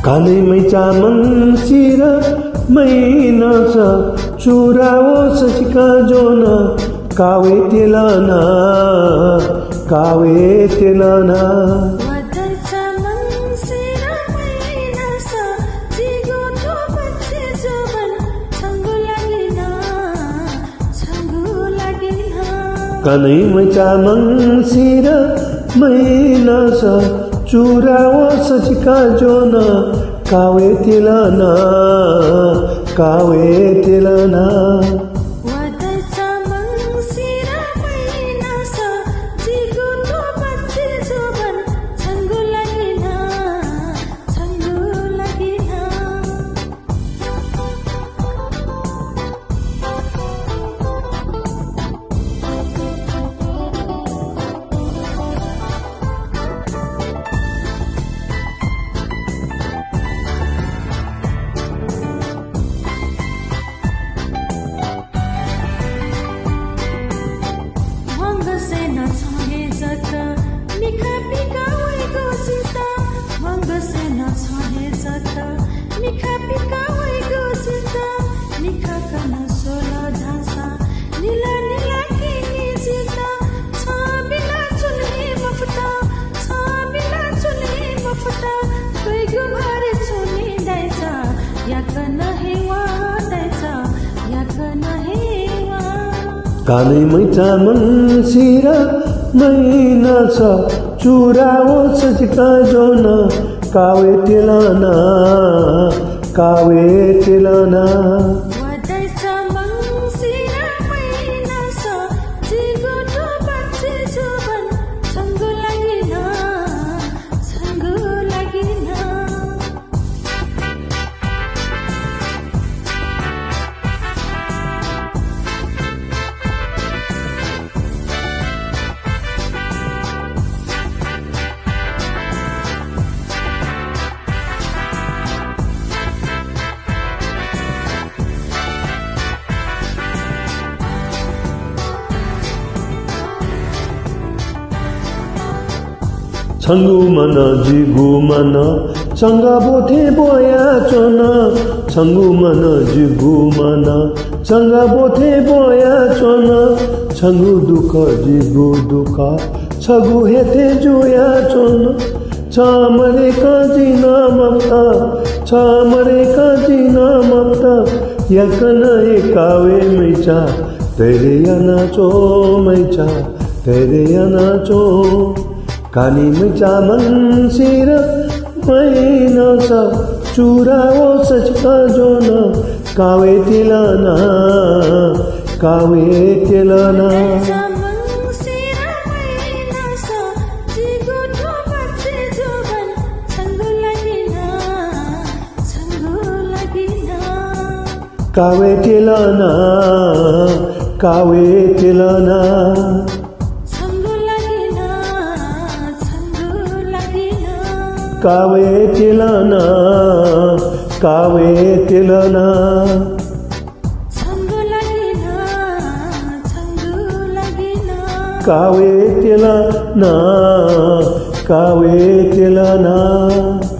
कानैमै चामल सिर minus चुराओ सचिका John कावे तेलना कानैमै चामल सिर मैनस चुराओ सचिका जोन कावे तेलना कानैमै चामल सिर मैनस चुराओ सचिका जोन कावे तेलना छंगु मन जिगु मन चंगा बोथे बोया चोन छंगु मन जिगु मन चंगा बोथे बोया चोन छंगु दुख जिगु दुख छगु हेथे जुया चोन छमरे काजिना ममता यकन एकावे मैचा तेरे याना चो कानैमै चामल सिर मैनस चुराओ सचिका जोन कावे तेलना कावे तेलना कावे तेलना